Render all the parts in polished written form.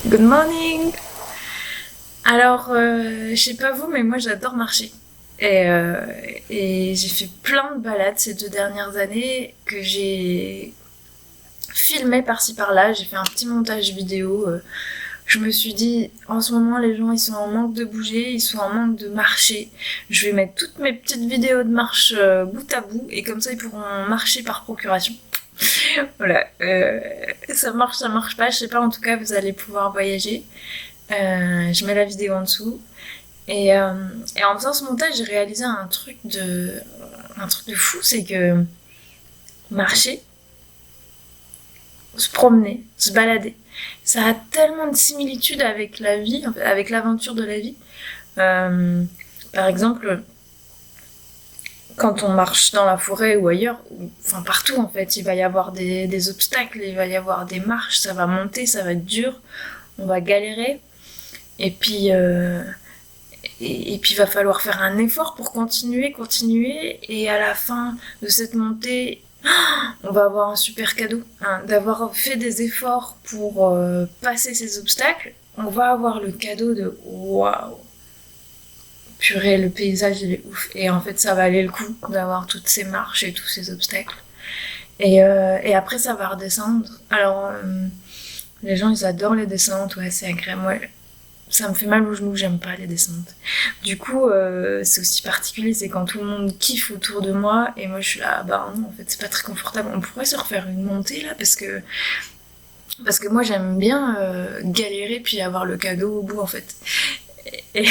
Good morning! Alors, je sais pas vous, mais moi j'adore marcher. Et, euh, et j'ai fait plein de balades ces 2 dernières années que j'ai filmé par-ci par-là. J'ai fait un petit montage vidéo. Je me suis dit, en ce moment, les gens ils sont en manque de bouger, ils sont en manque de marcher. Je vais mettre toutes mes petites vidéos de marche bout à bout et comme ça ils pourront marcher par procuration. Voilà, ça marche pas, je sais pas. En tout cas, vous allez pouvoir voyager. Je mets la vidéo en dessous. Et en faisant ce montage, j'ai réalisé un truc de fou, c'est que marcher, se promener, se balader, ça a tellement de similitudes avec la vie, en fait, avec l'aventure de la vie. Euh, Par exemple, quand on marche dans la forêt ou ailleurs, enfin partout en fait, il va y avoir des obstacles, il va y avoir des marches, ça va monter, ça va être dur, on va galérer. Et puis, euh, et puis il va falloir faire un effort pour continuer. Et à la fin de cette montée, on va avoir un super cadeau. Hein, d'avoir fait des efforts pour passer ces obstacles, on va avoir le cadeau de waouh, purée, le paysage il est ouf. Et en fait, ça valait le coup d'avoir toutes ces marches et tous ces obstacles. Et après, ça va redescendre. Alors, les gens ils adorent les descentes, ouais, c'est agréable. Ouais, ça me fait mal aux genoux, j'aime pas les descentes. Du coup, c'est aussi particulier, c'est quand tout le monde kiffe autour de moi et moi je suis là, bah non, en fait, c'est pas très confortable. On pourrait se refaire une montée là parce que moi j'aime bien galérer puis avoir le cadeau au bout en fait. Et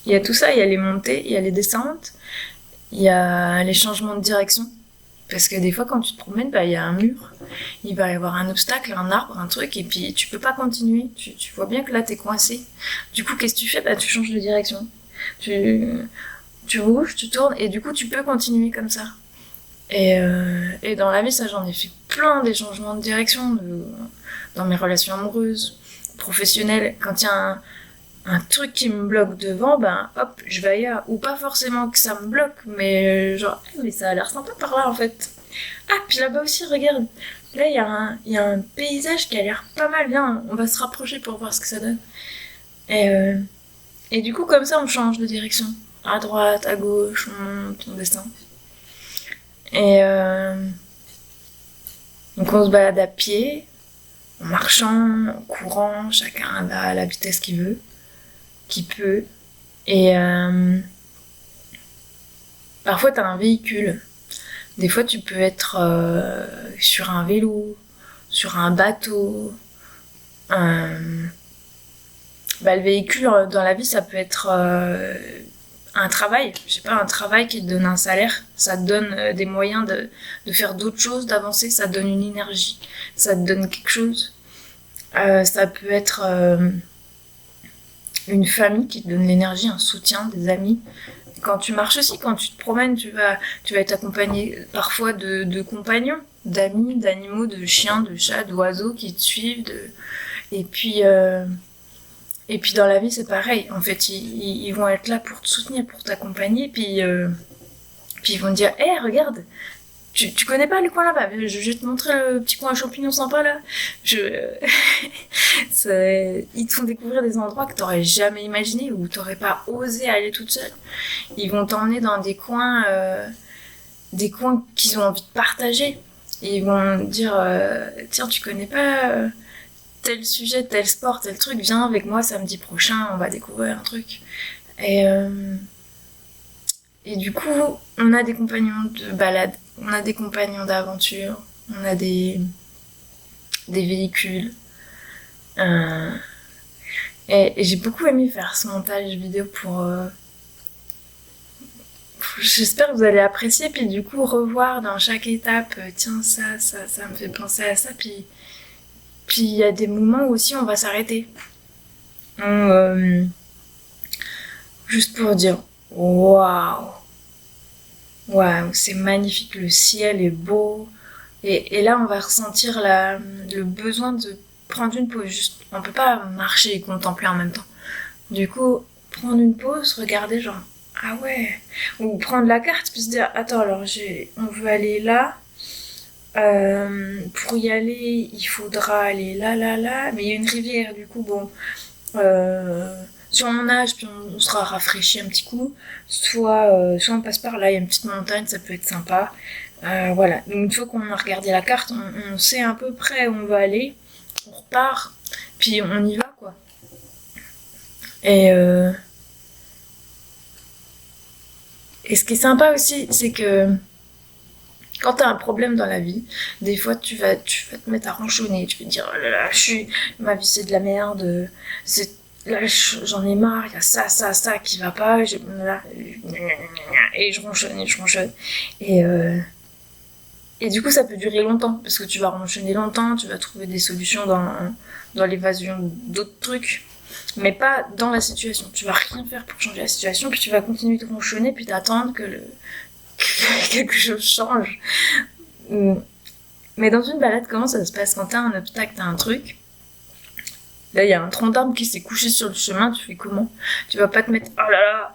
il y a tout ça, il y a les montées, il y a les descentes, il y a les changements de direction. Parce que des fois, quand tu te promènes, bah, il y a un mur, il va y avoir un obstacle, un arbre, un truc, et puis tu peux pas continuer. Tu vois bien que là, t'es coincé. Du coup, qu'est-ce que tu fais? Bah, tu changes de direction. Tu, tu bouges, tu tournes, et du coup, tu peux continuer comme ça. Et dans la vie, ça, j'en ai fait plein des changements de direction dans mes relations amoureuses, professionnelles. Quand il y a un truc qui me bloque devant, ben hop, je vais ailleurs. Ou pas forcément que ça me bloque, mais genre, mais ça a l'air sympa par là en fait. Ah, puis là-bas aussi, regarde. Là, il y a un paysage qui a l'air pas mal bien. On va se rapprocher pour voir ce que ça donne. Et, euh, et du coup, comme ça, on change de direction. À droite, à gauche, on monte, on descend. Et donc, on se balade à pied, en marchant, en courant, chacun va à la vitesse qu'il veut, qu'il peut. Et parfois, tu as un véhicule. Des fois, tu peux être sur un vélo, sur un bateau. Euh, le véhicule dans la vie, ça peut être un travail. Je sais pas, un travail qui te donne un salaire. Ça te donne des moyens de faire d'autres choses, d'avancer. Ça te donne une énergie. Ça te donne quelque chose. Ça peut être une famille qui te donne l'énergie, un soutien, des amis. Quand tu marches aussi, quand tu te promènes, tu vas être accompagné parfois de compagnons, d'amis, d'animaux, de chiens, de chats, d'oiseaux qui te suivent. Et puis, euh, et puis dans la vie, c'est pareil. En fait, ils vont être là pour te soutenir, pour t'accompagner. Puis ils vont te dire, hé, hey, regarde, tu connais pas le coin là-bas? Je vais te montrer le petit coin à champignons sympa là. Je... Ils te font découvrir des endroits que t'aurais jamais imaginé ou t'aurais pas osé aller toute seule. Ils vont t'emmener dans des coins qu'ils ont envie de partager. Et ils vont dire, tiens, tu connais pas tel sujet, tel sport, tel truc, viens avec moi samedi prochain, on va découvrir un truc. Et, euh, et du coup, on a des compagnons de balade, on a des compagnons d'aventure, on a des véhicules. Euh, et j'ai beaucoup aimé faire ce montage vidéo pour... j'espère que vous allez apprécier, puis du coup revoir dans chaque étape, tiens ça me fait penser à ça, puis il y a des moments où aussi on va s'arrêter. Juste pour dire waouh, waouh, c'est magnifique, le ciel est beau. Et là, on va ressentir le besoin de prendre une pause. Juste, on peut pas marcher et contempler en même temps. Du coup, prendre une pause, regarder genre, ah ouais. Ou prendre la carte, puis se dire, attends, alors on veut aller là. Pour y aller, il faudra aller là, mais il y a une rivière, du coup, bon, soit on nage, puis on sera rafraîchi un petit coup, soit on passe par là, il y a une petite montagne, ça peut être sympa. Voilà, donc une fois qu'on a regardé la carte, on sait à peu près où on va aller, on repart, puis on y va, quoi. Et, euh, et ce qui est sympa aussi, c'est que quand t'as un problème dans la vie, des fois tu vas te mettre à ronchonner, tu vas te dire oh là là, ma vie c'est de la merde, c'est, là j'en ai marre, il y a ça qui va pas, et je ronchonne et je ronchonne. Et, euh, et du coup ça peut durer longtemps, parce que tu vas ronchonner longtemps, tu vas trouver des solutions dans l'évasion d'autres trucs, mais pas dans la situation. Tu vas rien faire pour changer la situation, puis tu vas continuer de ronchonner, puis t'attendre que quelque chose change. Mais dans une balade, comment ça se passe quand t'as un obstacle, t'as un truc? Là, il y a un tronc d'arbre qui s'est couché sur le chemin, tu fais comment? Tu vas pas te mettre, oh là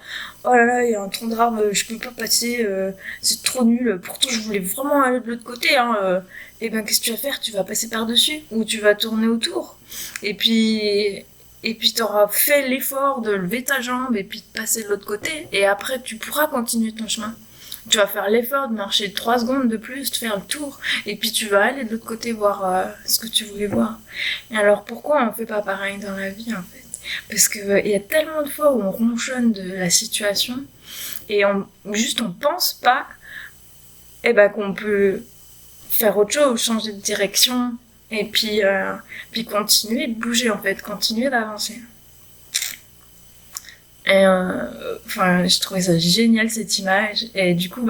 là, il y a un tronc d'arbre, je peux pas passer, c'est trop nul, pourtant je voulais vraiment aller de l'autre côté, hein. Et ben, qu'est-ce que tu vas faire? Tu vas passer par-dessus, ou tu vas tourner autour. Et puis, et puis t'auras fait l'effort de lever ta jambe et puis de passer de l'autre côté, et après tu pourras continuer ton chemin. Tu vas faire l'effort de marcher 3 secondes de plus, de faire le tour, et puis tu vas aller de l'autre côté voir ce que tu voulais voir. Et alors pourquoi on fait pas pareil dans la vie en fait? Parce que il y a tellement de fois où on ronchonne de la situation et on pense pas qu'on peut faire autre chose, changer de direction et puis continuer de bouger en fait, continuer d'avancer. Enfin, je trouvais ça génial cette image. Et du coup,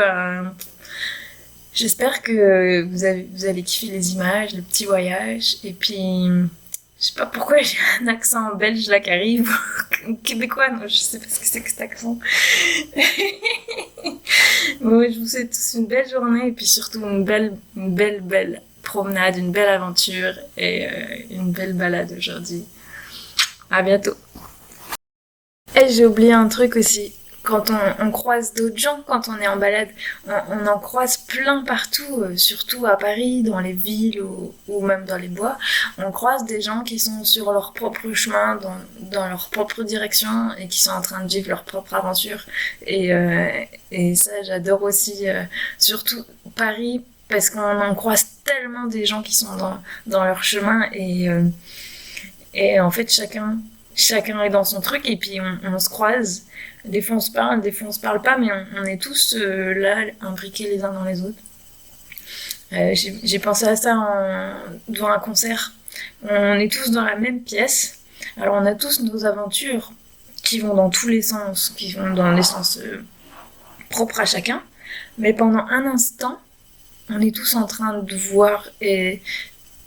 j'espère que vous allez kiffer les images, le petit voyage. Et puis, je sais pas pourquoi j'ai un accent belge là qui arrive, ou québécois, non, je sais pas ce que c'est que cet accent. Bon, je vous souhaite tous une belle journée et puis surtout belle promenade, une belle aventure et une belle balade aujourd'hui. À bientôt. Et j'ai oublié un truc aussi. Quand on croise d'autres gens, quand on est en balade, on en croise plein partout, surtout à Paris, dans les villes ou même dans les bois. On croise des gens qui sont sur leur propre chemin, dans leur propre direction et qui sont en train de vivre leur propre aventure. Et ça, j'adore aussi, surtout Paris, parce qu'on en croise tellement des gens qui sont dans leur chemin et en fait, chacun est dans son truc et puis on se croise. Des fois on se parle, des fois on se parle pas, mais on est tous là, imbriqués les uns dans les autres. J'ai pensé à ça devant un concert. On est tous dans la même pièce. Alors on a tous nos aventures qui vont dans tous les sens, qui vont dans les sens propres à chacun. Mais pendant un instant, on est tous en train de voir et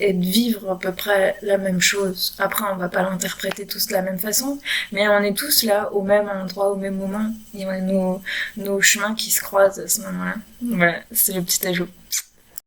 de vivre à peu près la même chose. Après, on va pas l'interpréter tous de la même façon, mais on est tous là au même endroit, au même moment. Il y a nos chemins qui se croisent à ce moment-là. Voilà, c'est le petit ajout.